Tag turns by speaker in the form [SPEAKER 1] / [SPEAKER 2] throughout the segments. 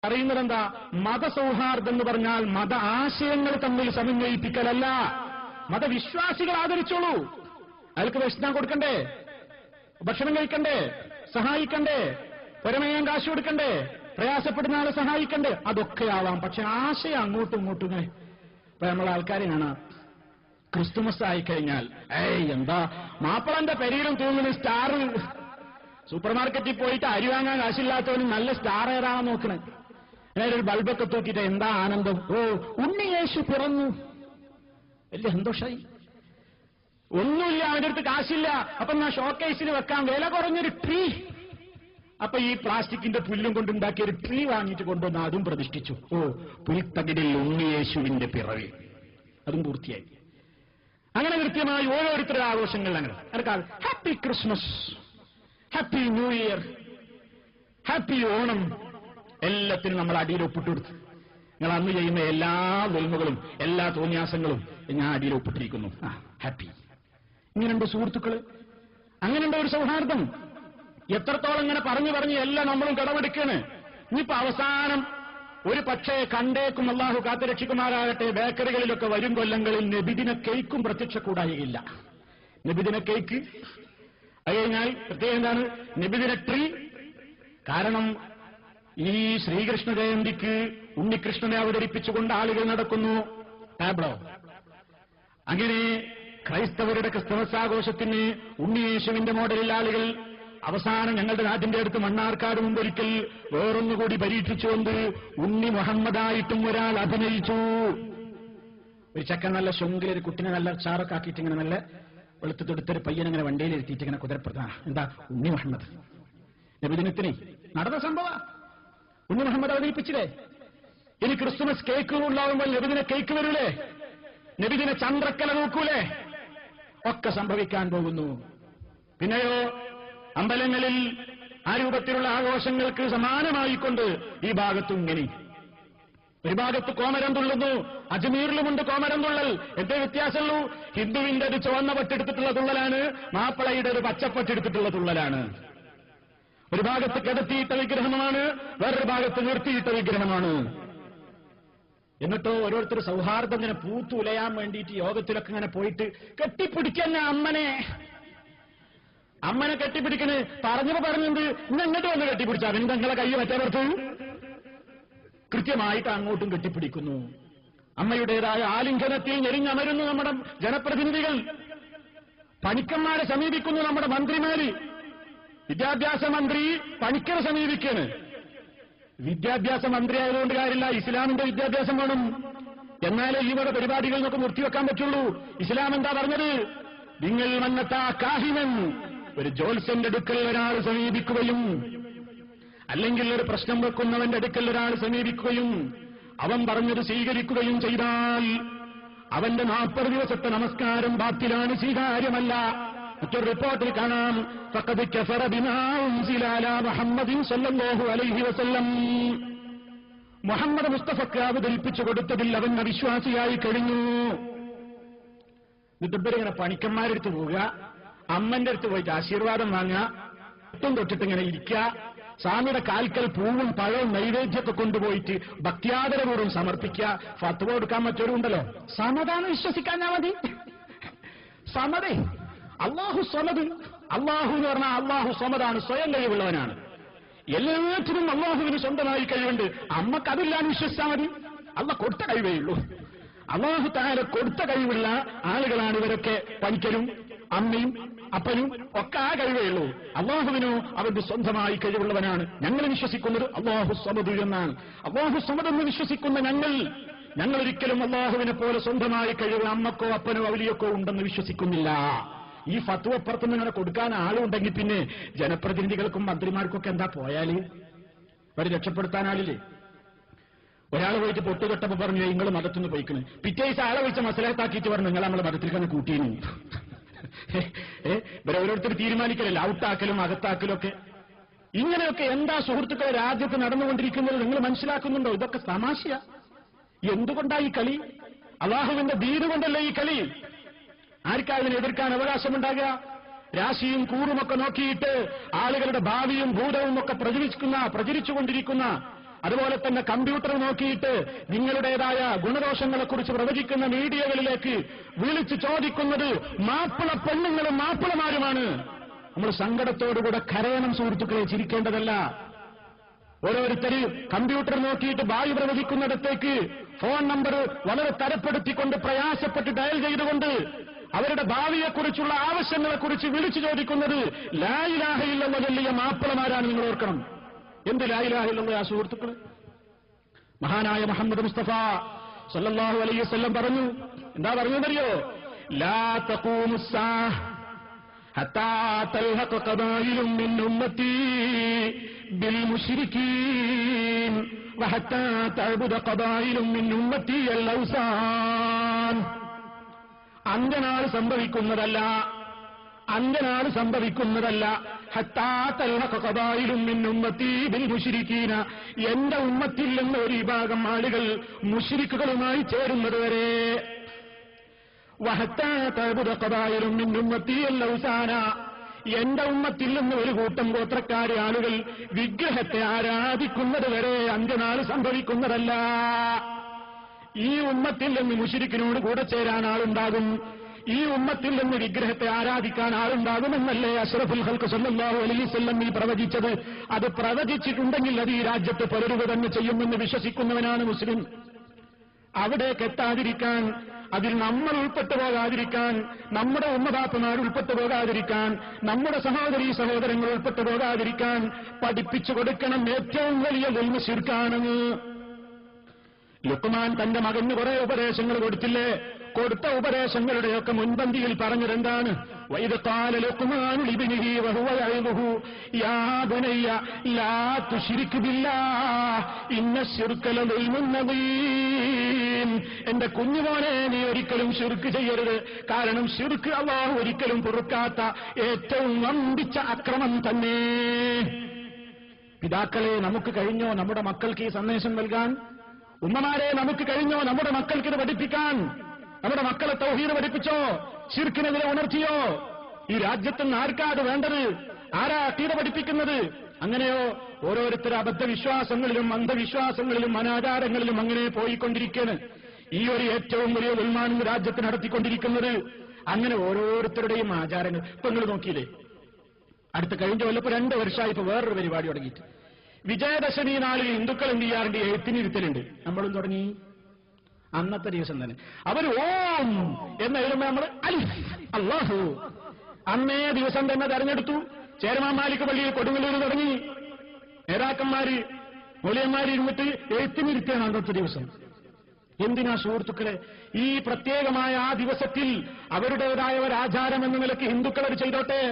[SPEAKER 1] പറയുന്നത് എന്താ? മതസൗഹാർദ്ദം എന്ന് പറഞ്ഞാൽ മത ആശയങ്ങൾ തമ്മിൽ സമന്വയിപ്പിക്കലല്ല. മതവിശ്വാസികൾ ആദരിച്ചോളൂ. അയാൾക്ക് ഭക്ഷണം കൊടുക്കണ്ടേ, ഭക്ഷണം കഴിക്കണ്ടേ, സഹായിക്കണ്ടേ, പരമയം കാശ് കൊടുക്കണ്ടേ, പ്രയാസപ്പെടുന്ന ആളെ സഹായിക്കണ്ടേ, അതൊക്കെ ആവാം. പക്ഷെ ആശയം അങ്ങോട്ടും ഇങ്ങോട്ടും ഇങ്ങനെ ഇപ്പൊ നമ്മളെ ആൾക്കാരെയാണ് ക്രിസ്തുമസ് ആയിക്കഴിഞ്ഞാൽ എന്താ മാപ്പിളന്റെ പെരയിലും തൂങ്ങുന്ന സ്റ്റാർ, സൂപ്പർ മാർക്കറ്റിൽ പോയിട്ട് അരി വാങ്ങാൻ കാശില്ലാത്തവന് നല്ല സ്റ്റാർ ഏതാണെന്ന് നോക്കണേ. ഒരു ബൾബൊക്കെ തൂക്കിയിട്ട് എന്താ ആനന്ദം, ഓ ഉണ്ണി യേശു പിറന്നു, വലിയ സന്തോഷമായി. ഒന്നുമില്ല, അവന്റെ അടുത്ത് കാശില്ല, അപ്പൊ ഞാൻ ഷോക്കേസിൽ വെക്കാൻ വില കുറഞ്ഞൊരു ട്രീ, അപ്പൊ ഈ പ്ലാസ്റ്റിക്കിന്റെ പുല്ലും കൊണ്ടുണ്ടാക്കിയ ഒരു ട്രീ വാങ്ങിയിട്ട് കൊണ്ടുവന്ന് അതും പ്രതിഷ്ഠിച്ചു. ഓ പുൽത്തകിടിൽ ഉണ്ണിയേശുവിന്റെ പിറവി, അതും പൂർത്തിയായി. അങ്ങനെ കൃത്യമായി ഓരോരുത്തരുടെ ആഘോഷങ്ങൾ അങ്ങനെ അതൊക്കെ happy Christmas, happy new year, happy Onam, എല്ലാത്തിനും നമ്മൾ അടിയിൽ ഒപ്പിട്ട് കൊടുത്ത് നിങ്ങൾ അന്ന് ചെയ്യുന്ന എല്ലാ വെൽമുകളും എല്ലാ തോന്നിയാസങ്ങളും ഞാൻ അടിയിൽ ഒപ്പിട്ടിരിക്കുന്നു. ഹാപ്പി. ഇങ്ങനെയുണ്ട് സുഹൃത്തുക്കള്, അങ്ങനെയുണ്ട് ഒരു സൗഹാർദ്ദം. എത്രത്തോളം ഇങ്ങനെ പറഞ്ഞു എല്ലാം നമ്മളും കടമെടുക്കാണ്. ഇനിയിപ്പോ അവസാനം ഒരു പക്ഷേ കണ്ടേക്കും, അള്ളാഹു കാത്തുരക്ഷിക്കുമാറാകട്ടെ, ബേക്കറികളിലൊക്കെ വരും കൊല്ലങ്ങളിൽ നബിദിന കേക്കും പ്രത്യക്ഷക്കൂടായില്ല. നബിദിന കേക്ക് അത് കഴിഞ്ഞാൽ പ്രത്യേകം എന്താണ് നബിദിന ട്രീ. കാരണം ഈ ശ്രീകൃഷ്ണ ജയന്തിക്ക് ഉണ്ണികൃഷ്ണനെ അവതരിപ്പിച്ചുകൊണ്ട് ആളുകൾ നടക്കുന്നു, ടാബ്ലോ. അങ്ങനെ ക്രൈസ്തവരുടെ ക്രിസ്തുമസ് ആഘോഷത്തിന് ഉണ്ണിയേശുവിന്റെ മോഡലിൽ ആളുകൾ. അവസാനം ഞങ്ങളുടെ നാട്ടിന്റെ അടുത്ത് മണ്ണാർക്കാട് മുമ്പൊരിക്കൽ വേറൊന്നുകൂടി പരീക്ഷിച്ചുകൊണ്ട് ഉണ്ണി മുഹമ്മദായിട്ടും ഒരാൾ അഭിനയിച്ചു. ഒരു ചക്കൻ നല്ല ശുങ്കിലൊരു കുട്ടിനെ നല്ല ചാറൊക്കെ ആക്കിയിട്ട് ഇങ്ങനെ നല്ല വെളുത്ത് തൊടുത്തൊരു പയ്യനങ്ങനെ വണ്ടിയിൽ എത്തിയിട്ട് ഇങ്ങനെ കുതിരപ്രധാന എന്താ ഉണ്ണി മുഹമ്മദ്. നബിദിനത്തിന് നടന്ന സംഭവ ഉണ്ണി മുഹമ്മദ് അവതരിപ്പിച്ചില്ലേ. ഇനി ക്രിസ്തുമസ് കേക്ക് ഉണ്ടാവുമ്പോൾ നബിദിന കേക്ക് വരൂലേ, നബിദിന ചന്ദ്രക്കല നോക്കൂലേ, ഒക്കെ സംഭവിക്കാൻ പോകുന്നു. പിന്നെയോ അമ്പലങ്ങളിൽ ആ രൂപത്തിലുള്ള ആഘോഷങ്ങൾക്ക് സമാനമായിക്കൊണ്ട് ഈ ഭാഗത്തും ഇങ്ങനെ ഒരു ഭാഗത്ത് കോമരം തുള്ളുന്നു. അജ്മീറിലുമുണ്ട് കോമരം തുള്ളൽ. എന്തേ വ്യത്യാസമുള്ളൂ? ഹിന്ദുവിന്റെ ഒരു ചുവന്ന പട്ടെടുത്തിട്ടുള്ള തുള്ളലാണ്, മാപ്പിളയുടെ ഒരു പച്ചപ്പട്ടെടുത്തിട്ടുള്ള തുള്ളലാണ്. ഒരു ഭാഗത്ത് കിടത്തിയിട്ട വിഗ്രഹമാണ്, വേറൊരു ഭാഗത്ത് നിർത്തിയിട്ട വിഗ്രഹമാണ്. എന്നിട്ടോ ഓരോരുത്തർ സൗഹാർദ്ദം ഇങ്ങനെ പൂത്തുലയാൻ വേണ്ടിയിട്ട് യോഗത്തിലൊക്കെ ഇങ്ങനെ പോയിട്ട് കെട്ടിപ്പിടിക്കുന്ന അമ്മനെ കെട്ടിപ്പിടിക്കണ്. പറഞ്ഞിട്ടുണ്ട് ഇന്ന് എങ്ങോട്ട് വന്ന് കെട്ടിപ്പിടിച്ചാ പിന്നെ തങ്ങളെ കൈ മറ്റവർക്ക് കൃത്യമായിട്ട് അങ്ങോട്ടും കെട്ടിപ്പിടിക്കുന്നു. അമ്മയുടേതായ ആലിംഗനത്തിൽ ഞെരിഞ്ഞമരുന്നു നമ്മുടെ ജനപ്രതിനിധികൾ. പണിക്കന്മാരെ സമീപിക്കുന്നു നമ്മുടെ മന്ത്രിമാര്. വിദ്യാഭ്യാസ മന്ത്രി പണിക്കരെ സമീപിക്കാണ്. വിദ്യാഭ്യാസ മന്ത്രി ആയതുകൊണ്ട് കാര്യമില്ല, ഇസ്ലാമിന്റെ വിദ്യാഭ്യാസം വേണം. എന്നാലേ ഈ വക പരിപാടികൾ നമുക്ക് നിർത്തിവെക്കാൻ പറ്റുള്ളൂ. ഇസ്ലാം എന്താ പറഞ്ഞത്? നിങ്ങൾ മന്നത്താ കാഹിനൻ, ഒരു ജോത്സ്യന്റെ അടുക്കൽ ഒരാൾ സമീപിക്കുകയും അല്ലെങ്കിൽ ഒരു പ്രശ്നം വെക്കുന്നവന്റെ അടുക്കൽ ഒരാൾ സമീപിക്കുകയും അവൻ പറഞ്ഞത് സ്വീകരിക്കുകയും ചെയ്താൽ അവന്റെ 40 ദിവസത്തെ നമസ്കാരം ബാത്തിലാണ്, സ്വീകാര്യമല്ല. മറ്റൊരു റിപ്പോർട്ടിൽ കാണാം ഫഖദ് കഫറ ബിമാ ഉൻസില അലാ മുഹമ്മദിൻ സ്വല്ലല്ലാഹു അലൈഹി വസല്ലം, മുഹമ്മദ് മുസ്തഫക്ക് അവതരിപ്പിച്ചു കൊടുത്തതിൽ അവൻ അവിശ്വാസിയായി കഴിഞ്ഞു. ഇങ്ങനെ പണിക്കന്മാരെടുത്ത് പോവുക, അമ്മന്റെ അടുത്ത് പോയിട്ട് ആശീർവാദം വാങ്ങുക, ഒട്ടും തൊട്ടിട്ട് ഇങ്ങനെ ഇരിക്കുക, സ്വാമിയുടെ കാൽക്കൽ പൂവും പഴവും നൈവേദ്യമൊക്കെ കൊണ്ടുപോയിട്ട് ഭക്തിയാദരപൂർവ്വം സമർപ്പിക്കുക. ഫത്വ കൊടുക്കാൻ മറ്റൊരുണ്ടല്ലോ, സമതാണ് വിശ്വസിക്കാൻ മതി. സമതേ അള്ളാഹു സമദ്. അള്ളാഹു എന്ന് പറഞ്ഞാൽ അള്ളാഹു സമതാണ്, സ്വയം കഴിവുള്ളവനാണ്. എല്ലാത്തിനും അള്ളാഹുവിന് സ്വന്തമായി കഴിവുണ്ട്. അമ്മക്കതില്ലാന്ന് വിശ്വസിച്ചാൽ മതി. അള്ളാഹ് കൊടുത്ത കഴിവേ ഉള്ളൂ. അള്ളാഹു തആല കൊടുത്ത കഴിവുള്ള ആളുകളാണ് ഇവരൊക്കെ. പണിക്കരും അമ്മയും അപ്പനും ഒക്കെ ആ കഴിവേ ഉള്ളൂ. അള്ളാഹുവിനോ അവന്റെ സ്വന്തമായി കഴിവുള്ളവനാണ്. ഞങ്ങൾ വിശ്വസിക്കുന്നത് അള്ളാഹു സമദ് എന്നാണ്. അള്ളാഹു സമദ് എന്ന് വിശ്വസിക്കുന്ന ഞങ്ങൾ ഒരിക്കലും അള്ളാഹുവിനെ പോലെ സ്വന്തമായി കഴിവ് അമ്മക്കോ അപ്പനോ അവലിയൊക്കെ ഉണ്ടെന്ന് വിശ്വസിക്കുന്നില്ല. ഈ ഫത്വ അപ്പുറത്തുനിന്ന് ഇങ്ങനെ കൊടുക്കാൻ ആളുണ്ടെങ്കിൽ പിന്നെ ജനപ്രതിനിധികൾക്കും മന്ത്രിമാർക്കൊക്കെ എന്താ പോയാല് അവരെ രക്ഷപ്പെടുത്താനാളില്ലേ? ഒരാൾ പോയിട്ട് പൊട്ടുതൊട്ടപ്പോ പറഞ്ഞു നിങ്ങൾ മതത്തിന്ന് പോയിക്കണ്. പിറ്റേ ദിവസം ആളെ വിളിച്ച മസലത്താക്കിയിട്ട് പറഞ്ഞു നിങ്ങൾ നമ്മളെ മതത്തിലേക്ക് കൂട്ടിയിരുന്നു. ഇവരെ ഓരോരുത്തർ തീരുമാനിക്കലല്ലേ, ഔട്ടാക്കലും അകത്താക്കലും ഒക്കെ. ഇങ്ങനെയൊക്കെ എന്താ സുഹൃത്തുക്കളെ രാജ്യത്ത് നടന്നുകൊണ്ടിരിക്കുന്നത് നിങ്ങൾ മനസ്സിലാക്കുന്നുണ്ടോ? ഇതൊക്കെ തമാശയാ. എന്തുകൊണ്ടാ ഈ കളി? അള്ളാഹുവിന്റെ ദീന് കൊണ്ടല്ലേ ഈ കളി. ആർക്കാ ഇതിനെ എതിർക്കാൻ അവകാശമുണ്ടാകുക? രാശിയും കൂറുമൊക്കെ നോക്കിയിട്ട് ആളുകളുടെ ഭാവിയും ഭൂതവും ഒക്കെ പ്രചരിച്ചുകൊണ്ടിരിക്കുന്ന അതുപോലെ തന്നെ കമ്പ്യൂട്ടർ നോക്കിയിട്ട് നിങ്ങളുടേതായ ഗുണദോഷങ്ങളെക്കുറിച്ച് പ്രവചിക്കുന്ന മീഡിയകളിലേക്ക് വിളിച്ചു ചോദിക്കുന്നത് മാപ്പിള പെണ്ണുങ്ങളും മാപ്പിളമാരുമാണ്. നമ്മൾ സങ്കടത്തോടുകൂടെ കരയണം സുഹൃത്തുക്കളെ, ചിരിക്കേണ്ടതല്ല. ഓരോരുത്തര് കമ്പ്യൂട്ടർ നോക്കിയിട്ട് ഭാവി പ്രവചിക്കുന്നിടത്തേക്ക് ഫോൺ നമ്പർ വളരെ തരപ്പെടുത്തിക്കൊണ്ട് പ്രയാസപ്പെട്ട് ഡയൽ ചെയ്തുകൊണ്ട് അവരുടെ ഭാവിയെക്കുറിച്ചുള്ള ആവശ്യങ്ങളെക്കുറിച്ച് വിളിച്ചു ചോദിക്കുന്നത് ലാ ഇലാഹ ഇല്ലല്ലാഹ് ചൊല്ലിയ മാപ്പിളമാരാണ്. നിങ്ങൾ ഓർക്കണം, എന്ത് ലാ ഇലാഹ ഇല്ലല്ലാഹ് ആ സുഹൃത്തുക്കള്. മഹാനായ മുഹമ്മദ് മുസ്തഫ സല്ലല്ലാഹു അലൈഹി വസല്ലം പറഞ്ഞു, എന്താ പറഞ്ഞതറിയോ? ലാ തഖൂമുസ്സാഅ ഹത്താ തൽഹഖ ഖബായിലുൻ മിൻ ഉമ്മത്തി ബിൽ മുശ്രികീൻ വഹത്താ തഅബുദ ഖബായിലുൻ മിൻ ഉമ്മത്തി അൽ ഔസാൻ. അന്ത്യനാൾ സംഭവിക്കുന്നതല്ല, അന്ത്യനാൾ സംഭവിക്കുന്നതല്ല. ഹത്താ തൽഹഖ ഖബായിലുൻ മിൻ ഉമ്മത്തി ബിൽ മുശ്രികീന, എന്റെ ഉമ്മത്തിൽ നിന്ന് ഒരു വിഭാഗം ആളുകൾ മുശ്രിക്കുകളുമായി ചേരുന്നതുവരെ. വഹത്താ തഅബുദ ഖബായിലുൻ മിൻ ഉമ്മത്തി അൽ ഔസാന, എന്റെ ഉമ്മത്തിൽ നിന്ന് ഒരു കൂട്ടം ഗോത്രക്കാരെ ആളുകൾ വിഗ്രഹത്തെ ആരാധിക്കുന്നത് വരെ അന്ത്യനാൾ സംഭവിക്കുന്നതല്ല. ഈ ഉമ്മത്തിൽ നിന്ന് മുശ്രിക്കിനോട് കൂടെ ചേരാൻ ആളുണ്ടാകും, ഈ ഉമ്മത്തിൽ നിന്ന് വിഗ്രഹത്തെ ആരാധിക്കാൻ ആളുണ്ടാകുമെന്നല്ലേ അഷ്റഫുൽ ഖൽഖ് സല്ലല്ലാഹു അലൈഹി വസല്ലം ഈ പ്രവചിച്ചത്. അത് പ്രവചിച്ചിട്ടുണ്ടെങ്കിൽ അത് ഈ രാജ്യത്ത് പുലരുക തന്നെ ചെയ്യുമെന്ന് വിശ്വസിക്കുന്നവനാണ് മുസ്ലിം. അവിടേക്ക് എത്താതിരിക്കാൻ, അതിൽ നമ്മൾ ഉൾപ്പെട്ടു പോകാതിരിക്കാൻ, നമ്മുടെ ഉമ്മബാപ്പമാർ ഉൾപ്പെട്ടു പോകാതിരിക്കാൻ, നമ്മുടെ സഹോദരീ സഹോദരങ്ങൾ ഉൾപ്പെട്ടു പോകാതിരിക്കാൻ പഠിപ്പിച്ചു കൊടുക്കണം. ഏറ്റവും വലിയ ദുൽമ ശിർക്കാണെന്ന് ലുക്മാൻ തന്റെ മകന് കുറെ ഉപദേശങ്ങൾ കൊടുത്തില്ലേ? കൊടുത്ത ഉപദേശങ്ങളുടെയൊക്കെ മുൻപന്തിയിൽ പറഞ്ഞതെന്താണ്? വഇദ് ഖാല ലുക്മാനു ലിബ്നിഹി വഹുവ യഅദുഹു യാ ബുനയ്യ ലാ തുശ്രിക് ബില്ലാഹ് ഇന്നശ്ശിർക ലദുൽമുൻ നദീം. എന്റെ കുഞ്ഞുമോനെ, നീ ഒരിക്കലും ശിർക്ക് ചെയ്യരുത്, കാരണം ശിർക്ക് അല്ലാഹു ഒരിക്കലും പൊറുക്കാത്ത ഏറ്റവും വമ്പിച്ച അക്രമം തന്നെ. പിതാക്കളെ, നമുക്ക് കഴിഞ്ഞോ നമ്മുടെ മക്കൾക്ക് ഈ സന്ദേശം നൽകാൻ? ഉമ്മമാരെ, നമുക്ക് കഴിഞ്ഞോ നമ്മുടെ മക്കൾക്ക് ഇത് പഠിപ്പിക്കാൻ? നമ്മുടെ മക്കളെ തൗഹീദ് പഠിപ്പിച്ചോ? ശിർക്കിനെതിരെ ഉണർത്തിയോ? ഈ രാജ്യത്ത് നിന്ന് ആർക്കാ അത് വേണ്ടത്? ആരാ അഖീദ പഠിപ്പിക്കുന്നത്? അങ്ങനെയോ ഓരോരുത്തർ അബദ്ധവിശ്വാസങ്ങളിലും അന്ധവിശ്വാസങ്ങളിലും അനാചാരങ്ങളിലും അങ്ങനെ പോയിക്കൊണ്ടിരിക്കുകയാണ്. ഈ ഒരു ഏറ്റവും വലിയ ഉൽമാനം രാജ്യത്ത് നടത്തിക്കൊണ്ടിരിക്കുന്നത്. അങ്ങനെ ഓരോരുത്തരുടെയും ആചാരങ്ങൾ ഇപ്പൊ നിങ്ങൾ നോക്കിയില്ലേ? അടുത്ത കഴിഞ്ഞ കൊല്ലപ്പോ 2 വർഷമായി ഇപ്പൊ വേറൊരു പരിപാടി തുടങ്ങിയിട്ട് വിജയദശമി നാളിൽ ഹിന്ദുക്കൾ എന്ത് ചെയ്യാറുണ്ട്? എഴുത്തിനിരുത്തലുണ്ട്. നമ്മളും തുടങ്ങി അന്നത്തെ ദിവസം തന്നെ. അവർ ഓം എന്ന് എഴുതുമ്പോൾ നമ്മൾ അലിഫ് അല്ലാഹു. അന്നേ ദിവസം തന്നെ തെരഞ്ഞെടുത്തു. ചേരമാൻ മാലിക് പള്ളിയിൽ കൊടുങ്ങല്ലൂർ തുടങ്ങി നേതാക്കന്മാര് മൂല്യന്മാര് ഇരുന്നിട്ട് എഴുത്തിനിരുത്തിയാണ് അന്നത്തെ ദിവസം. എന്തിനാ സുഹൃത്തുക്കളെ? ഈ പ്രത്യേകമായ ആ ദിവസത്തിൽ അവരുടേതായ ഒരു ആചാരം എന്ന നിലയ്ക്ക് ഹിന്ദുക്കൾ അത് ചെയ്തോട്ടെ.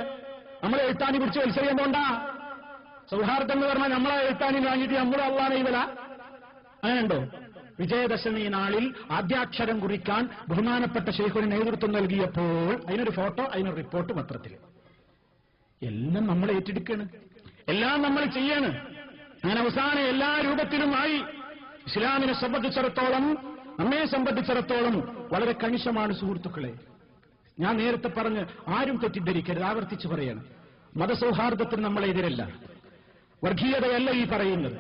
[SPEAKER 1] നമ്മൾ എഴുത്താനി പിടിച്ച് മത്സരിക്കാൻ പോണ്ട. സൗഹാർദ്ദം എന്ന് പറഞ്ഞാൽ നമ്മളെ എഴുത്താനി വാങ്ങിയിട്ട് നമ്മൾ അള്ളാനെ ഇവല അങ്ങനെയുണ്ടോ? വിജയദശമി നാളിൽ ആദ്യാക്ഷരം കുറിക്കാൻ ബഹുമാനപ്പെട്ട ശൈഖുന് നേതൃത്വം നൽകിയപ്പോൾ അതിനൊരു ഫോട്ടോ, അതിനൊരു റിപ്പോർട്ട് പത്രത്തിൽ. എല്ലാം നമ്മൾ ഏറ്റെടുക്കുകയാണ്, എല്ലാം നമ്മൾ ചെയ്യാണ്. അങ്ങനെ അവസാനം എല്ലാ രൂപത്തിലുമായി. ഇസ്ലാമിനെ സംബന്ധിച്ചിടത്തോളം, നമ്മെ സംബന്ധിച്ചിടത്തോളം വളരെ കണിശമാണ് സുഹൃത്തുക്കളെ. ഞാൻ നേരത്തെ പറഞ്ഞ് ആരും തെറ്റിദ്ധരിക്കരുത്, ആവർത്തിച്ച് പറയാണ്. മതസൗഹാർദ്ദത്തിന് നമ്മളെതിരല്ല, വർഗീയതയല്ല ഈ പറയുന്നത്.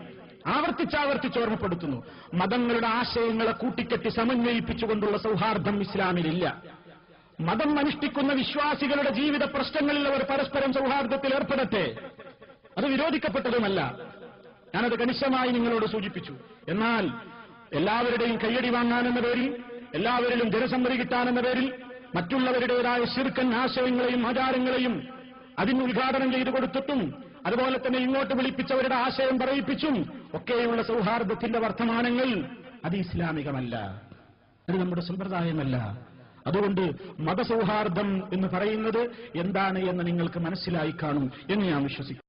[SPEAKER 1] ആവർത്തിച്ചാവർത്തിച്ച് ഓർമ്മപ്പെടുത്തുന്നു. മതങ്ങളുടെ ആശയങ്ങളെ കൂട്ടിക്കെട്ടി സമന്വയിപ്പിച്ചുകൊണ്ടുള്ള സൗഹാർദ്ദം ഇസ്ലാമിലില്ല. മതം അനുഷ്ഠിക്കുന്ന വിശ്വാസികളുടെ ജീവിത പ്രശ്നങ്ങളിൽ അവർ പരസ്പരം സൗഹാർദ്ദത്തിൽ ഏർപ്പെടട്ടെ, അത് വിരോധിക്കപ്പെട്ടതുമല്ല. ഞാനത് കണിശമായി നിങ്ങളോട് സൂചിപ്പിച്ചു. എന്നാൽ എല്ലാവരുടെയും കയ്യടി വാങ്ങാനെന്ന പേരിൽ, എല്ലാവരിലും ജനസമ്മതി കിട്ടാനെന്ന പേരിൽ മറ്റുള്ളവരുടേതായ ശിർക്കൻ ആശയങ്ങളെയും ആചാരങ്ങളെയും അതിന് ഉദ്ഘാടനം ചെയ്തു കൊടുത്തിട്ടും അതുപോലെ തന്നെ ഇങ്ങോട്ട് വിളിപ്പിച്ചവരുടെ ആശയം പറയിപ്പിച്ചും ഒക്കെയുള്ള സൗഹാർദ്ദത്തിന്റെ വർത്തമാനങ്ങൾ അത് ഇസ്ലാമികമല്ല, അത് നമ്മുടെ സമ്പ്രദായമല്ല. അതുകൊണ്ട് മതസൗഹാർദ്ദം എന്ന് പറയുന്നത് എന്താണ് എന്ന് നിങ്ങൾക്ക് മനസ്സിലായി കാണും എന്ന് ഞാൻ വിശ്വസിക്കുന്നു.